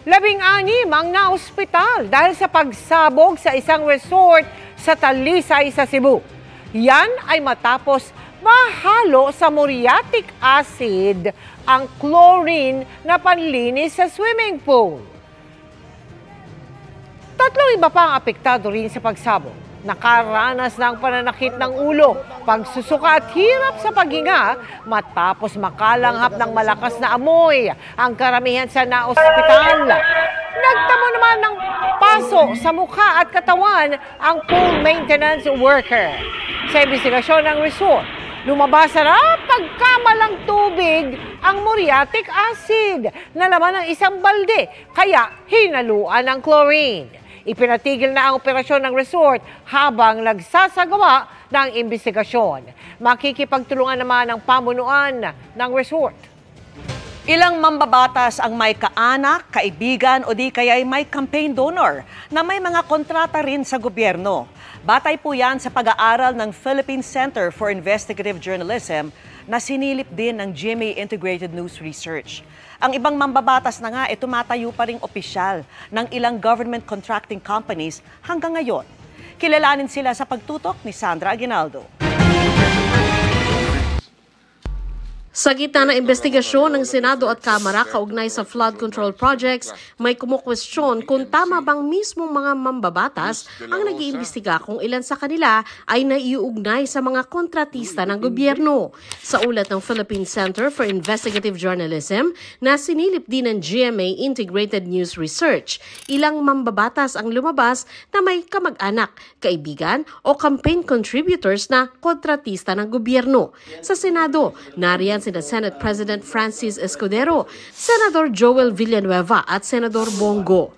16 ang naospital dahil sa pagsabog sa isang resort sa Talisay sa Cebu. Yan ay matapos mahalo sa muriatic acid ang chlorine na panlinis sa swimming pool. 3 iba pa ang apektado rin sa pagsabog. Nakaranas ng pananakit ng ulo, pagsusuka at hirap sa paghinga matapos makalanghap ng malakas na amoy ang karamihan sa naospital. Nagtamo naman ng paso sa mukha at katawan ang pool maintenance worker. Sa investigasyon ng resort, lumabas na pagkamalang tubig ang muriatic acid na laman ng isang balde, kaya hinaluan ng chlorine. Ipinatigil na ang operasyon ng resort habang nagsasagawa ng investigasyon. Makikipagtulungan naman ang pamunuan ng resort. Ilang mambabatas ang may kaanak, kaibigan o di kaya'y may campaign donor na may mga kontrata rin sa gobyerno. Batay po yan sa pag-aaral ng Philippine Center for Investigative Journalism na sinilip din ng GMA Integrated News Research. Ang ibang mambabatas na nga tumatayo pa ring opisyal ng ilang government contracting companies hanggang ngayon. Kilalanin sila sa pagtutok ni Sandra Aguinaldo. Sa gitna ng investigasyon ng Senado at Kamara kaugnay sa flood control projects, may kumukwestiyon kung tama bang mismong mga mambabatas ang nag-iimbestiga kung ilan sa kanila ay naiuugnay sa mga kontratista ng gobyerno. Sa ulat ng Philippine Center for Investigative Journalism na sinilip din ng GMA Integrated News Research, ilang mambabatas ang lumabas na may kamag-anak, kaibigan o campaign contributors na kontratista ng gobyerno. Sa Senado, nariyan sina Senate President Francis Escudero, Senador Joel Villanueva at Senador Bongo.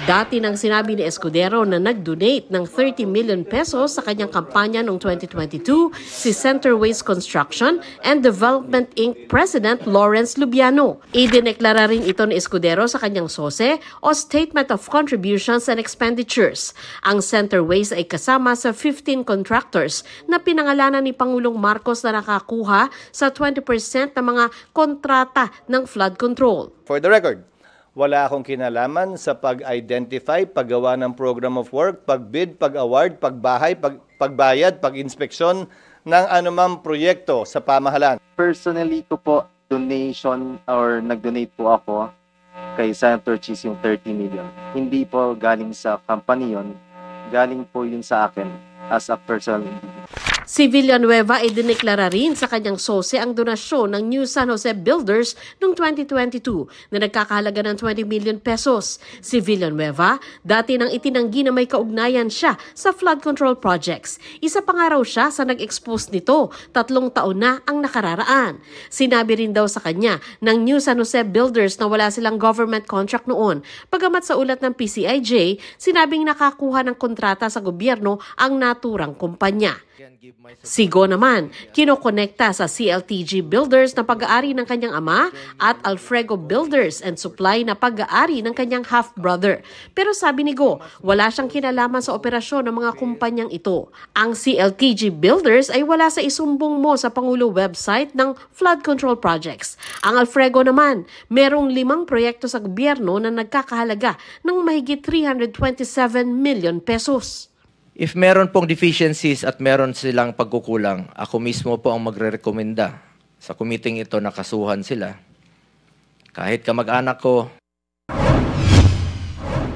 Dati nang sinabi ni Escudero na nag-donate ng 30 million pesos sa kanyang kampanya noong 2022 si Center Waste Construction and Development Inc. President Lawrence Lubiano. Idineklara rin ito ni Escudero sa kanyang SOSE o Statement of Contributions and Expenditures. Ang Center Waste ay kasama sa 15 contractors na pinangalanan ni Pangulong Marcos na nakakuha sa 20% ng mga kontrata ng flood control. For the record, wala akong kinalaman sa pag-identify, paggawa ng program of work, pag-bid, pag-award, pagbahay, pagbayad, pag-inspeksyon ng anumang proyekto sa pamahalaan. Personally ko po, donation or nag-donate po ako kay Senator Cheese yung 30 million. Hindi po galing sa company yun, galing po yun sa akin as a personal individual. Si Villanueva ay dineklara rin sa kanyang SOSE ang donasyon ng New San Jose Builders noong 2022 na nagkakahalaga ng 20 million pesos. Si Villanueva, dati nang itinanggi na may kaugnayan siya sa flood control projects. Isa pa nga raw siya sa nag-expose nito, 3 taon na ang nakararaan. Sinabi rin daw sa kanya ng New San Jose Builders na wala silang government contract noon. Pagamat sa ulat ng PCIJ, sinabing nakakuha ng kontrata sa gobyerno ang naturang kumpanya. Si Go naman, kinokonekta sa CLTG Builders na pag-aari ng kanyang ama at Alfrego Builders and Supply na pag-aari ng kanyang half-brother. Pero sabi ni Go, wala siyang kinalaman sa operasyon ng mga kumpanyang ito. Ang CLTG Builders ay wala sa isumbong mo sa Pangulo website ng flood control projects. Ang Alfrego naman, merong 5 proyekto sa gobyerno na nagkakahalaga ng mahigit 327 million pesos. If meron pong deficiencies at meron silang pagkukulang, ako mismo po ang magre-rekomenda sa committee ito na kasuhan sila. Kahit kamag-anak ko.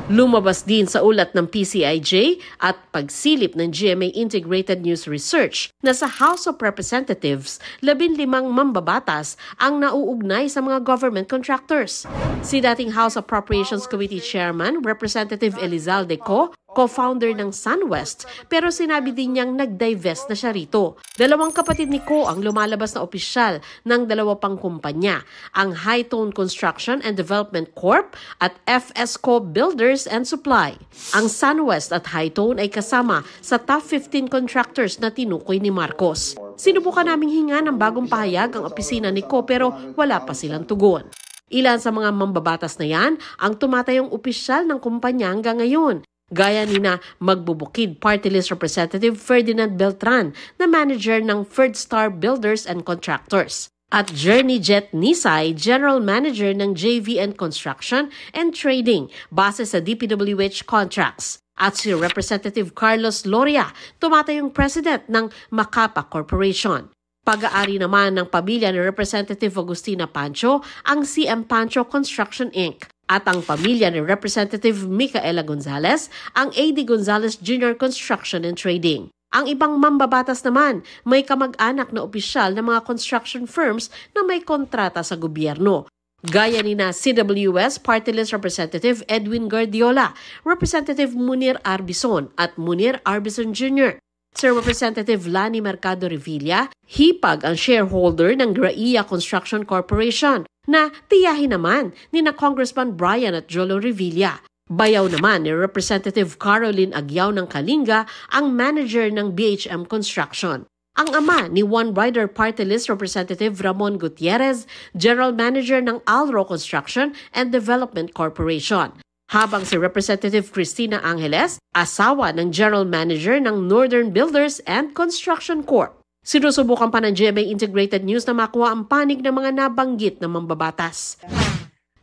Lumabas din sa ulat ng PCIJ at pagsilip ng GMA Integrated News Research na sa House of Representatives, 15 mambabatas ang nauugnay sa mga government contractors. Si dating House Appropriations Committee Chairman, Representative Elizalde Co., co-founder ng SunWest, pero sinabi din niyang nag-divest na siya rito. 2 kapatid ni Co ang lumalabas na opisyal ng 2 pang kumpanya, ang Hightone Construction and Development Corp at FS Co Builders and Supply. Ang SunWest at Hightone ay kasama sa top 15 contractors na tinukoy ni Marcos. Sinubukan naming hinga ng bagong pahayag ang opisina ni Co pero wala pa silang tugon. Ilan sa mga mambabatas na yan ang tumatayong opisyal ng kumpanya hanggang ngayon. Gaya ni na Magbubukid Party List Representative Ferdinand Beltran na manager ng Ferdstar Builders and Contractors. At Journeyjet Nisay, General Manager ng JVN Construction and Trading, base sa DPWH contracts. At si Representative Carlos Loria, tumatayong President ng Macapa Corporation. Pag-aari naman ng pamilya ni Representative Agustina Pancho ang CM Pancho Construction Inc. At ang pamilya ni Representative Micaela Gonzalez ang AD Gonzalez Jr. Construction and Trading. Ang ibang mambabatas naman may kamag-anak na opisyal ng mga construction firms na may kontrata sa gobyerno. Gaya ni na CWS Party List Representative Edwin Guardiola, Representative Munir Arbison at Munir Arbison Jr. Sir Representative Lani Mercado Revilla, hipag ang shareholder ng Graia Construction Corporation na tiyahin naman ni na Congressman Brian at Jolo Revilla. Bayaw naman ni Representative Caroline Aguiao ng Kalinga ang manager ng BHM Construction. Ang ama ni One Rider Party List Representative Ramon Gutierrez, General Manager ng Alro Construction and Development Corporation. Habang si Representative Cristina Angeles, asawa ng General Manager ng Northern Builders and Construction Corp. Sinusubukan pa ng GMA Integrated News na makuha ang panig ng mga nabanggit na mambabatas.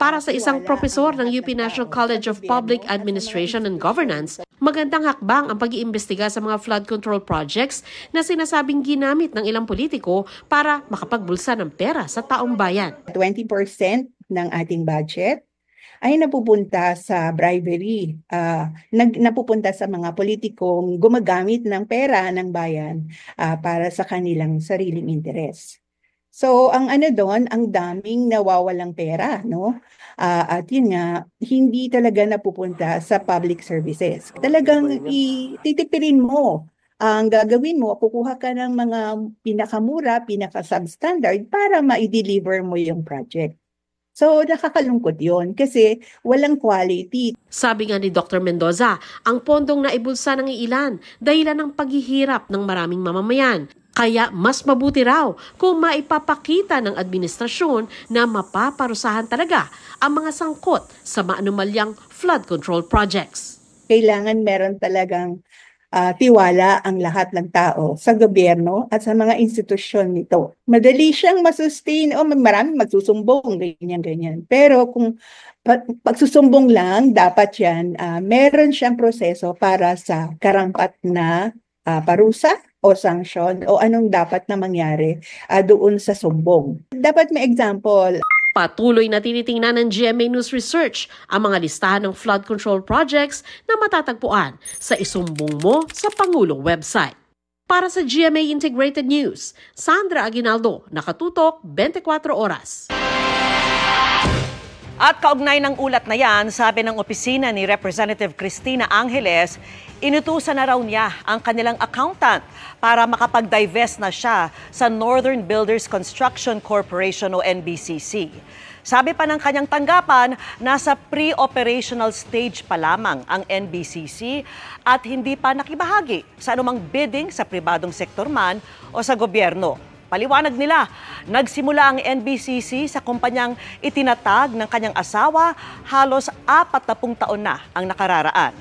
Para sa isang propesor ng UP National College of Public Administration and Governance, magandang hakbang ang pag-iimbestiga sa mga flood control projects na sinasabing ginamit ng ilang politiko para makapagbulsa ng pera sa taong bayan. 20% ng ating budget ay napupunta sa bribery, napupunta sa mga politikong gumagamit ng pera ng bayan para sa kanilang sariling interes. So ang doon, ang daming nawawalang pera, no? At yun nga, hindi talaga napupunta sa public services. Talagang titipirin mo. Ang gagawin mo, kukuha ka ng mga pinakamura, pinaka-substandard para ma-deliver mo yung project. So, nakakalungkot yun kasi walang quality. Sabi nga ni Dr. Mendoza, ang pondong naibulsa ng ilan dahilan ng paghihirap ng maraming mamamayan. Kaya mas mabuti raw kung maipapakita ng administrasyon na mapaparusahan talaga ang mga sangkot sa maanumalyang flood control projects. Kailangan meron talagang tiwala ang lahat ng tao sa gobyerno at sa mga institusyon nito. Madali siyang masustain o maraming magsusumbong, ganyan-ganyan. Pero kung pagsusumbong lang, dapat yan, meron siyang proseso para sa karampot na parusa o sanksyon o anong dapat na mangyari doon sa sumbong. Dapat may example. Patuloy na tinitingnan ng GMA News Research ang mga listahan ng flood control projects na matatagpuan sa Isumbong Mo sa Pangulong website. Para sa GMA Integrated News, Sandra Aguinaldo, Nakatutok, 24 Oras. At kaugnay ng ulat na yan, sabi ng opisina ni Representative Cristina Angeles, inutusan na raw niya ang kanilang accountant para makapag-divest na siya sa Northern Builders Construction Corporation o NBCC. Sabi pa ng kanyang tanggapan, nasa pre-operational stage pa lamang ang NBCC at hindi pa nakibahagi sa anumang bidding sa pribadong sektor man o sa gobyerno. Paliwanag nila, nagsimula ang NBCC sa kumpanyang itinatag ng kanyang asawa halos 40 taon na ang nakararaan.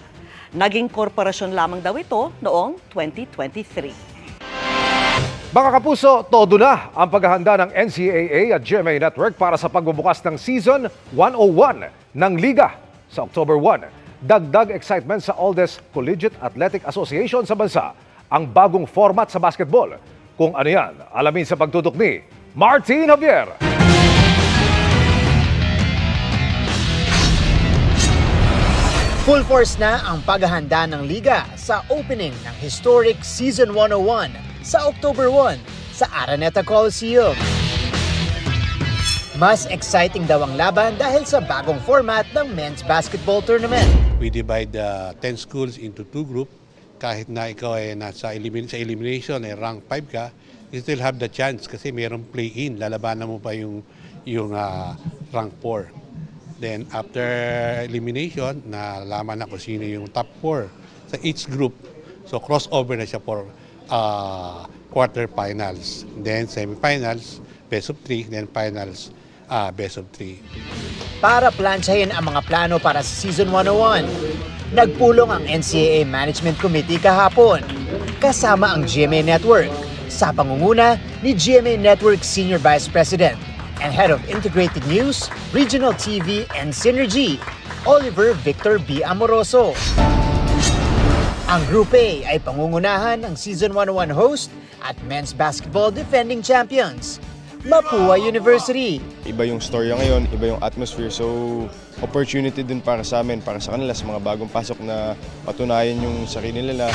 Naging korporasyon lamang daw ito noong 2023. Mga kapuso, todo na ang paghahanda ng NCAA at GMA Network para sa pagbubukas ng Season 101 ng Liga sa October 1. Dagdag excitement sa oldest collegiate athletic association sa bansa, ang bagong format sa basketball. Kung ano yan, alamin sa pagtutok ni Martin Javier. Full force na ang paghahanda ng Liga sa opening ng historic Season 101 sa October 1 sa Araneta Coliseum. Mas exciting daw ang laban dahil sa bagong format ng men's basketball tournament. We divide 10 schools into 2 groups. Kahit na ikaw ay nasa elimination, ay rank 5 ka, you still have the chance kasi mayroong play-in. Lalabanan mo pa yung rank 4. Then after elimination, nalaman na kung sino yung top 4 sa each group. So crossover na siya for quarterfinals. Then semifinals, best of 3, then finals, best of 3. Para plansyahin ang mga plano para sa Season 101, nagpulong ang NCAA Management Committee kahapon, kasama ang GMA Network, sa pangunguna ni GMA Network Senior Vice President and Head of Integrated News, Regional TV and Synergy, Oliver Victor B. Amoroso. Ang Group A ay pangungunahan ng Season 101 host at men's basketball defending champions, Mapua University. Iba yung storya ngayon, iba yung atmosphere. So, opportunity din para sa amin, para sa kanila, sa mga bagong pasok na patunayan yung sarili nila.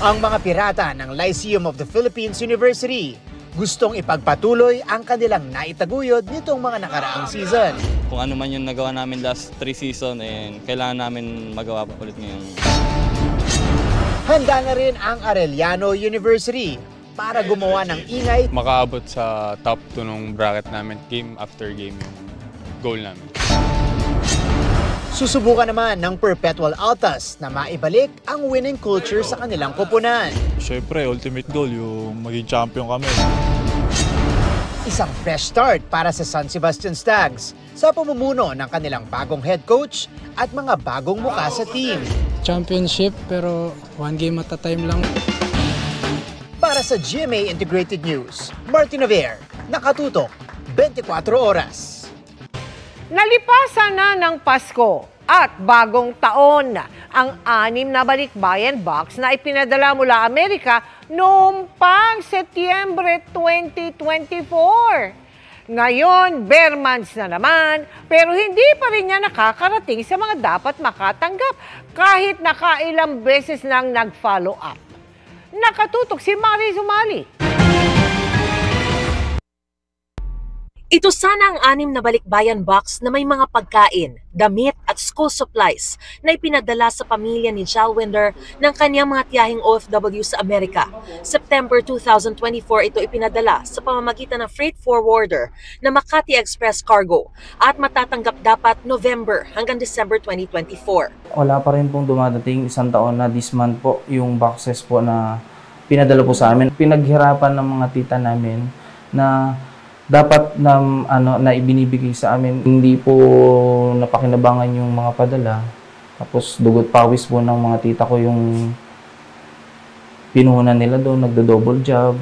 Ang mga pirata ng Lyceum of the Philippines University gustong ipagpatuloy ang kanilang naitaguyod nitong mga nakaraang season. Kung ano man yung nagawa namin last 3 season, kailangan namin magawa pa ulit ngayon. Handa na rin ang Arellano University para gumawa ng ingay. Makaabot sa top 2 ng bracket namin, game after game yung goal namin. Susubukan naman ng Perpetual Altas na maibalik ang winning culture sa kanilang koponan. Siyempre, ultimate goal yung maging champion kami. Isang fresh start para sa San Sebastian Stags sa pamumuno ng kanilang bagong head coach at mga bagong muka sa team. Championship pero one game at a time lang. Para sa GMA Integrated News, Martin Aver, nakatutok 24 oras. Nalipasan na ng Pasko at bagong taon ang 6 na balikbayan box na ipinadala mula Amerika noong pang Setyembre 2024. Ngayon, bare months na naman, pero hindi pa rin niya nakakarating sa mga dapat makatanggap kahit nakailang beses nang nag-follow up. Nakatutok si Mariz Umali. Ito sana ang 6 na balikbayan box na may mga pagkain, damit at school supplies na ipinadala sa pamilya ni Jalwinder ng kanyang mga tiyahing OFW sa Amerika. September 2024 ito ipinadala sa pamamagitan ng freight forwarder na Makati Express Cargo at matatanggap dapat November hanggang December 2024. Wala pa rin pong dumadating, 1 taon na this month po yung boxes po na pinadala po sa amin. Pinaghirapan ng mga tita namin na dapat na ibinibigay sa amin. Hindi po napakinabangan yung mga padala. Tapos dugot pawis po ng mga tita ko yung pinuhunan nila doon. Nagdo-double job.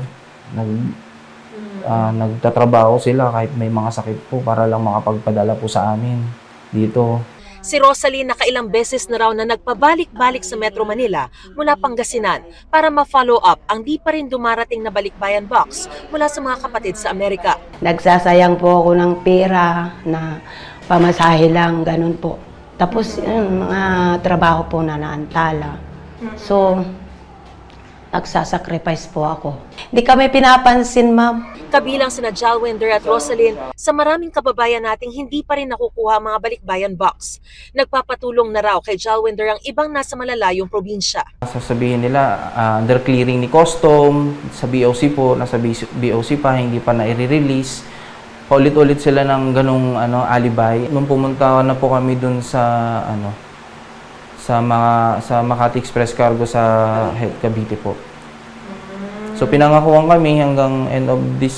Nagtatrabaho sila kahit may mga sakit po para lang makapagpadala po sa amin dito. Si Rosalie nakailang beses na raw na nagpabalik-balik sa Metro Manila mula Pangasinan para ma-follow up ang di pa rin dumarating na balikbayan box mula sa mga kapatid sa Amerika. Nagsasayang po ako ng pera na pamasahe lang, ganun po. Tapos mga trabaho po na naantala. So, nagsasacrifice po ako. Hindi kami pinapansin, ma'am. Kabilang sina Jalwinder at Rosaline, sa maraming kababayan nating hindi pa rin nakukuha ang mga balikbayan box. Nagpapatulong na raw kay Jalwinder ang ibang nasa malalayong probinsya. Sasabihin nila, under clearing ni Custom, sa BOC po, nasa BOC pa, hindi pa na-release. Paulit-ulit sila ng ganong alibay. Nung pumunta na po kami dun sa Makati Express Cargo sa Cavite po. So pinangakuan kami hanggang end of this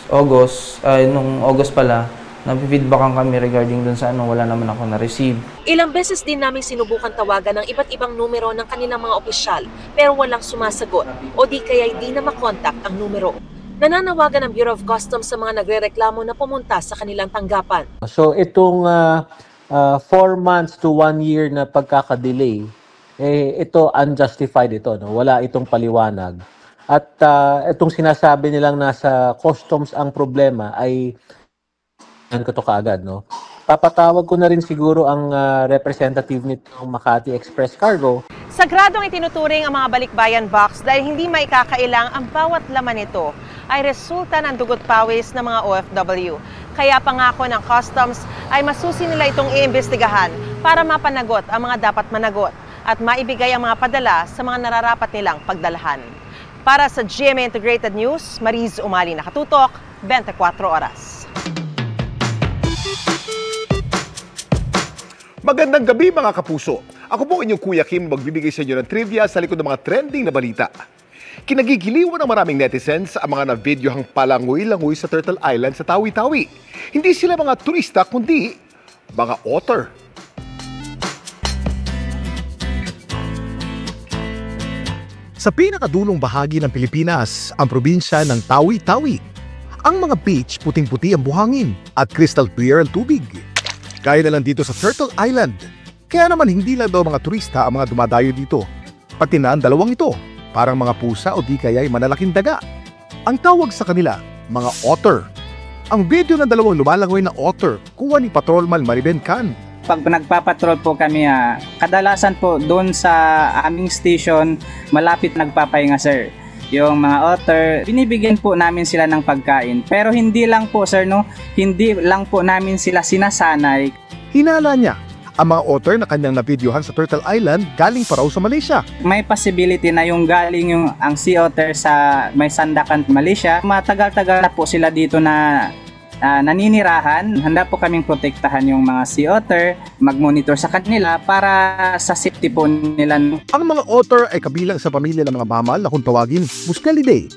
August, nung August pala, na-feedbackan kami regarding dun sa wala naman ako na-receive. Ilang beses din namin sinubukan tawagan ng iba't ibang numero ng kanilang mga opisyal pero walang sumasagot o di kaya hindi na makontak ang numero. Nananawagan ang Bureau of Customs sa mga nagrereklamo na pumunta sa kanilang tanggapan. So itong 4 months to 1 year na pagkakadelay, ito unjustified ito, no? Wala itong paliwanag. At itong sinasabi nilang nasa customs ang problema ay ko to kaagad, no? Papatawag ko na rin siguro ang representative nitong Makati Express Cargo. Sagradong itinuturing ang mga balikbayan box dahil hindi maikakailang ang bawat laman nito ay resulta ng dugot pawis ng mga OFW. Kaya pangako ng customs ay masusi nila itong iimbestigahan para mapanagot ang mga dapat managot at maibigay ang mga padala sa mga nararapat nilang pagdalahan. Para sa GMA Integrated News, Mariz Umali, nakatutok, 24 oras. Magandang gabi mga kapuso. Ako po inyong Kuya Kim, magbibigay sa inyo ng trivia sa likod ng mga trending na balita. Kinagigiliwan ng maraming netizens ang mga na-videohang palangoy-langoy sa Turtle Island sa Tawi-Tawi. Hindi sila mga turista kundi mga otter. Sa pinakadulong bahagi ng Pilipinas, ang probinsya ng Tawi-Tawi. Ang mga beach, puting-puti ang buhangin at crystal clear ang tubig. Gaya na lang dito sa Turtle Island. Kaya naman hindi lang daw mga turista ang mga dumadayo dito. Pati na ang dalawang ito, parang mga pusa o di kaya'y manalaking daga. Ang tawag sa kanila, mga otter. Ang video ng dalawang lumalangoy na otter, kuha ni Patrolman Mariben Can. Pag nagpapatrol po kami, kadalasan po doon sa aming station, malapit nagpapahinga, sir. Yung mga otter, binibigyan po namin sila ng pagkain. Pero hindi lang po, sir, no? Hindi lang po namin sila sinasanay. Hinala niya, ang mga otter na kanyang nabidyohan sa Turtle Island galing pa raw sa Malaysia. May possibility na yung galing ang sea otter sa may sandakan Malaysia. Matagal-tagal na po sila dito na naninirahan. Handa po kaming protektahan yung mga sea otter, mag-monitor sa kanila para sa safety po nila. Ang mga otter ay kabilang sa pamilya ng mga mammal na kung tawagin Muscalidae.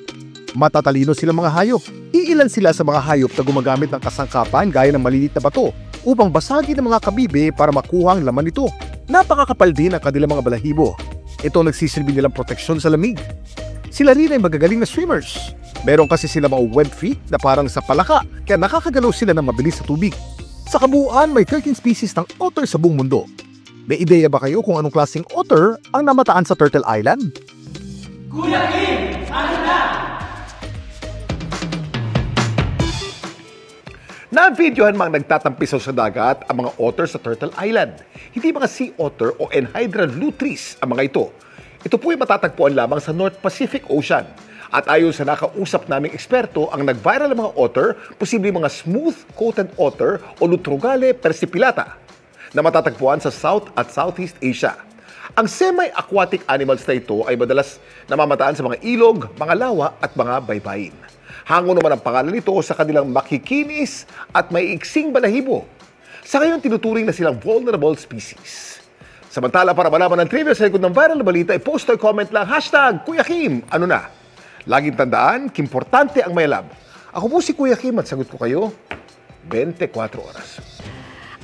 Matatalino silang mga hayop. Iilan sila sa mga hayop na gumagamit ng kasangkapan gaya ng maliliit na bato upang basagin ang mga kabibe para makuha ang laman nito. Napakakapal din ang kanilang mga balahibo. Ito nagsisilbi nilang proteksyon sa lamig. Sila rin ay magagaling na swimmers. Meron kasi sila mga web feet na parang sa palaka, kaya nakakagalaw sila ng mabilis sa tubig. Sa kabuuan, may 13 species ng otter sa buong mundo. May ideya ba kayo kung anong klaseng otter ang namataan sa Turtle Island? Kuya Kim, ano na? Na-videohan mga nagtatampisaw sa dagat ang mga otter sa Turtle Island. Hindi mga sea otter o Enhydra lutris ang mga ito. Ito po ay matatagpuan lamang sa North Pacific Ocean. At ayon sa nakausap naming eksperto, ang nag-viral ng mga otter, posibleng mga smooth-coated otter o Lutrogale persipilata na matatagpuan sa South at Southeast Asia. Ang semi-aquatic animals na ito ay madalas namamataan sa mga ilog, mga lawa at mga baybayin. Hango naman ang pangalan nito sa kanilang makikinis at may iksing balahibo. Sa ngayon, tinuturing na silang vulnerable species. Samantala, para malaman ng trivia sa likod ng viral na balita, i-post o comment lang #Kuya Kim, ano na? Laging tandaan, kimportante ang may lab. Ako po si Kuya Kim at sagot ko kayo, 24 oras.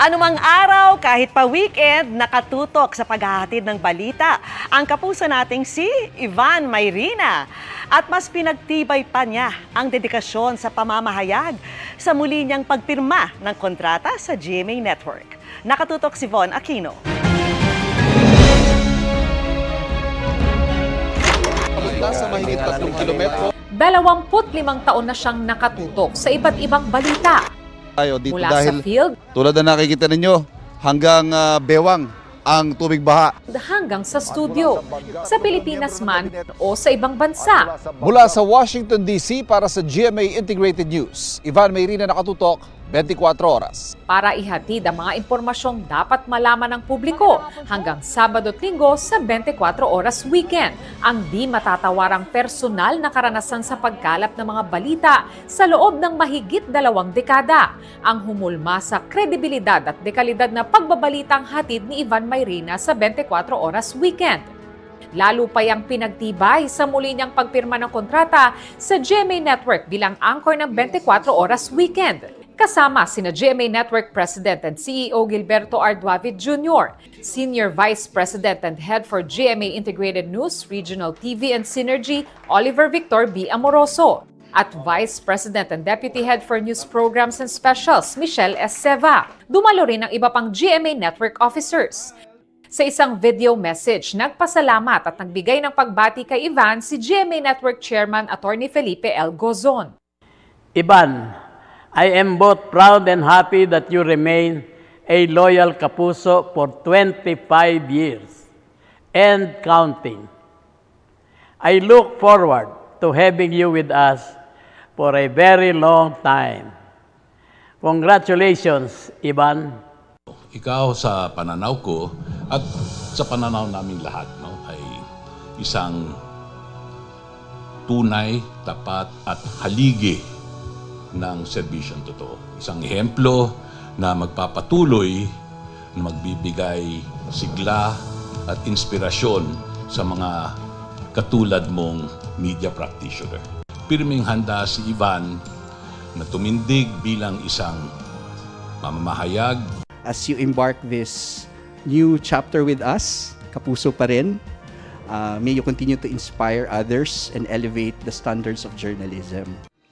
Anumang araw, kahit pa weekend, nakatutok sa paghahatid ng balita ang kapuso nating si Ivan Mayrina. At mas pinagtibay pa niya ang dedikasyon sa pamamahayag sa muli niyang pagpirma ng kontrata sa GMA Network. Nakatutok si Von Aquino. Sa mahigit 3 kilometro. 25 taon na siyang nakatutok sa iba't ibang balita. Dito Mula dahil sa field, tulad na nakikita ninyo, hanggang bewang ang tubig baha. hanggang sa studio, sa Pilipinas man o sa ibang bansa. Mula sa Washington, D.C. para sa GMA Integrated News, Ivan Mayrina, nakatutok, 24 oras. Para ihatid ang mga impormasyong dapat malaman ng publiko hanggang Sabado at Linggo sa 24 oras weekend. Ang di matatawarang personal na karanasan sa pagkalap ng mga balita sa loob ng mahigit 2 dekada. Ang humulma sa kredibilidad at dekalidad na pagbabalitang hatid ni Ivan Mayrina sa 24 oras weekend. Lalo pa yang pinagtibay sa muli niyang pagpirma ng kontrata sa GMA Network bilang anchor ng 24 oras weekend. Kasama sina GMA Network President and CEO Gilberto R. Duavid Jr., Senior Vice President and Head for GMA Integrated News, Regional TV and Synergy, Oliver Victor B. Amoroso, at Vice President and Deputy Head for News Programs and Specials, Michelle S. Seva. Dumalo rin ang iba pang GMA Network officers. Sa isang video message, nagpasalamat at nagbigay ng pagbati kay Ivan si GMA Network Chairman Attorney Felipe L. Gozon. Ivan, I am both proud and happy that you remain a loyal kapuso for 25 years and counting. I look forward to having you with us for a very long time. Congratulations, Ivan. Ikaw sa pananaw ko at sa pananaw naming lahat ay isang tunay, tapat at haligi ng serbisyong totoo. Isang ehemplo na magpapatuloy na magbibigay sigla at inspirasyon sa mga katulad mong media practitioner. Pirming handa si Ivan na tumindig bilang isang mamamahayag. As you embark this new chapter with us, kapuso pa rin, May you continue to inspire others and elevate the standards of journalism.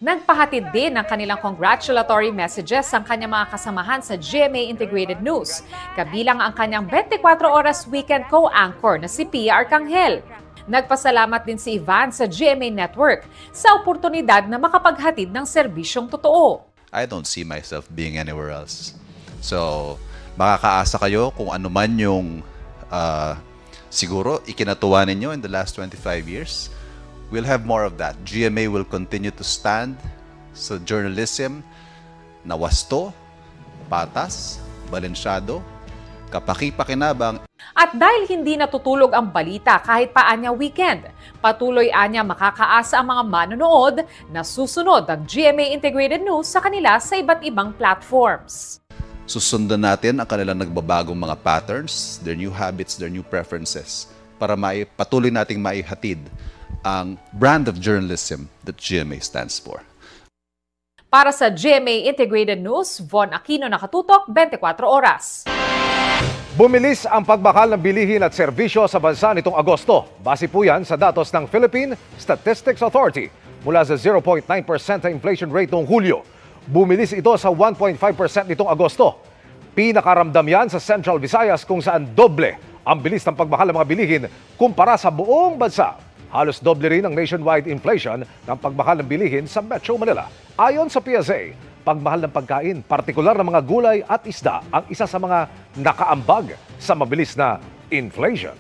Nagpahatid din ng kanilang congratulatory messages ang kanyang mga kasamahan sa GMA Integrated News, kabilang ang kanyang 24 oras weekend co-anchor na si Pia Arcangel. Nagpasalamat din si Ivan sa GMA Network sa oportunidad na makapaghatid ng serbisyong totoo. I don't see myself being anywhere else. So, makakaasa kayo kung ano man yung siguro ikinatuwa ninyo in the last 25 years. We'll have more of that. GMA will continue to stand sa journalism na wasto, patas, balansyado, kapaki-pakinabang. At dahil hindi natutulog ang balita kahit pa anya weekend, patuloy anya makakaasa ang mga manonood na susunod ang GMA Integrated News sa kanila sa iba't ibang platforms. Susundan natin ang kanilang nagbabagong mga patterns, their new habits, their new preferences, para patuloy nating maihatid ang brand of journalism that GMA stands for. Para sa GMA Integrated News, Von Aquino, nakatutok, 24 oras. Bumilis ang pagbakal ng bilihin at serbisyo sa bansa nitong Agosto. Base po yan sa datos ng Philippine Statistics Authority. Mula sa 0.9% na inflation rate noong Hulyo, bumilis ito sa 1.5% nitong Agosto. Pinakaramdam yan sa Central Visayas kung saan doble ang bilis ng pagbakal ng mga bilihin kumpara sa buong bansa. Halos doble rin ang nationwide inflation ng pagbakal ng bilihin sa Metro Manila. Ayon sa PSA, pagmahal ng pagkain, partikular na mga gulay at isda ang isa sa mga nakaambag sa mabilis na inflation.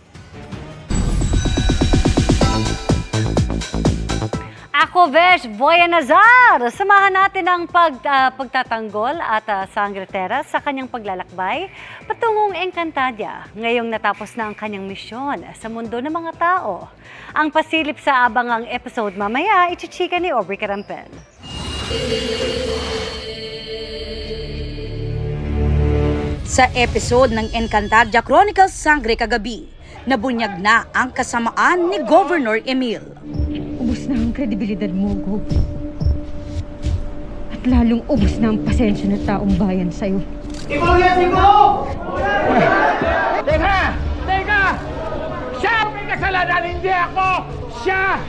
Ako, Vesh, Boya Nazar. Samahan natin ang pagtatanggol at sangretera sa kanyang paglalakbay patungong Encantadia. Ngayong natapos na ang kanyang misyon sa mundo ng mga tao. Ang pasilip sa abangang episode mamaya, ichichika ni Aubrey Carampel. Sa episode ng Encantadia Chronicles Sangre kagabi, nabunyag na ang kasamaan ni Governor Emil. Ubus na ang kredibilidad mo, Gov. At lalong ubus na ang pasensya ng taong bayan sa'yo. Ikaw yan, ikaw! Teka! Teka! Siya ang may kasalanan, hindi ako! Siya!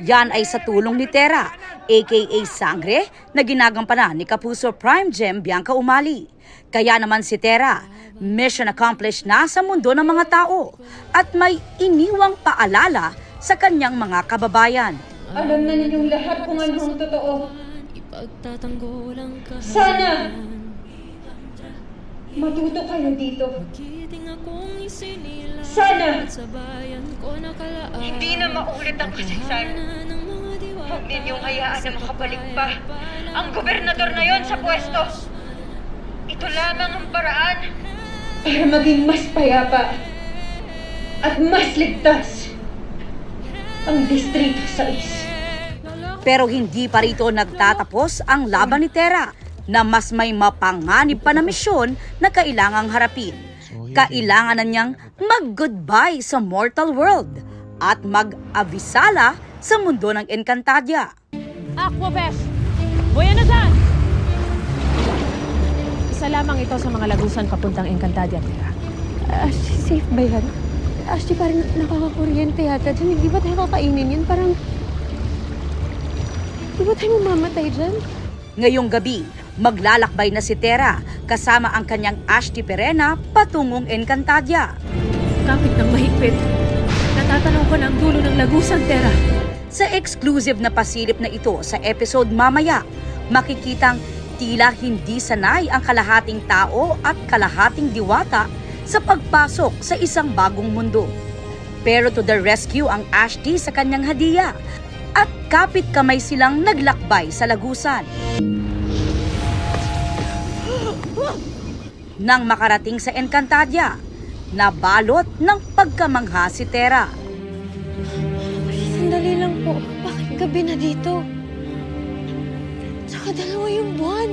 Yan ay sa tulong ni Tera, aka Sangre, na ginagampanan ni Kapuso Prime Gem Bianca Umali. Kaya naman si Tera, mission accomplished na sa mundo ng mga tao at may iniwang paalala sa kanyang mga kababayan. Alam na ninyong lahat kung ano ang totoo. Sana matuto kayo dito. Sana hindi na maulit ang kasaysayan. Huwag ninyong hayaan na makabalik pa ang gobernador na yon sa pwesto. Ito lamang ang paraan para maging mas payapa at mas ligtas ang Distrito 6. Pero hindi pa rito nagtatapos ang laban ni Tera na mas may mapanganib pa na misyon na kailangang harapin. Kailangan na niyang mag-goodbye sa mortal world at mag-avisala sa mundo ng Encantadia. Aquabesh! Boya Nazar! Isa lamang ito sa mga lagusan papuntang Encantadia, Tera. Ashley, safe ba yan? Ashley, parang nakakakuryente yata dyan. Hindi ba tayo kakainin yan? Parang... Di ba tayo mamamatay dyan? Ngayong gabi, maglalakbay na si Tera kasama ang kanyang Ashley Perena patungong Encantadia. Kapit ng mahigpit. Natatanaw ko na ang dulo ng lagusan, Tera. Sa exclusive na pasilip na ito sa episode mamaya, makikitang tila hindi sanay ang kalahating tao at kalahating diwata sa pagpasok sa isang bagong mundo. Pero to the rescue ang Ashley sa kanyang hadiya at kapit kamay silang naglakbay sa lagusan. Nang makarating sa Encantadia, nabalot ng pagkamangha si Tera. Sandali lang po, bakit gabi na dito? Tsaka dalawa yung buwan.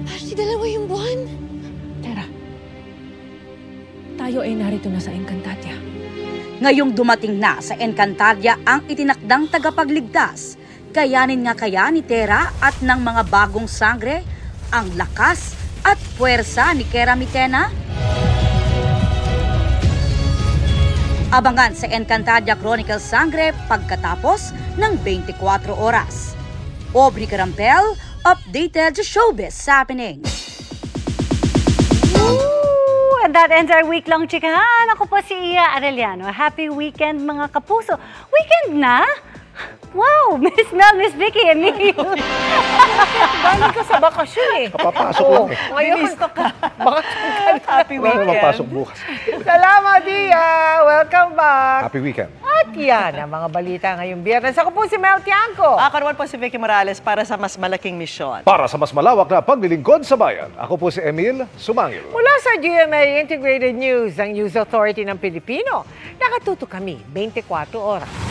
Ashley, dalawa yung buwan. Tera, tayo ay narito na sa Encantadia. Ngayong dumating na sa Encantadia ang itinakdang tagapagligtas, kayanin nga kaya ni Tera at ng mga bagong sangre ang lakas at puwersa ni Kera Mitena? Abangan sa Encantadia Chronicles Sangre pagkatapos ng 24 oras. Aubrey Carampel, updated sa showbiz happenings. And that ends our week-long chikahan. Ako po si Iya Arellano. Happy weekend mga kapuso. Weekend na? Wow! Miss Mel, Miss Vicky, Emilio. Galing ka sa bakasyon eh. Kapapasok lang eh. Ngayon, bakasyon ka. Happy Wala na weekend. mapasok bukas. Salamat, Iya. Welcome back. Happy weekend. At yan ang mga balita ngayong Biyernes. Ako po si Mel Tiangco. Ako naman po si Vicky Morales para sa mas malaking misyon. Para sa mas malawak na paglilingkod sa bayan, ako po si Emil Sumangil. Mula sa GMA Integrated News, ang News Authority ng Pilipino, nakatuto kami 24 oras.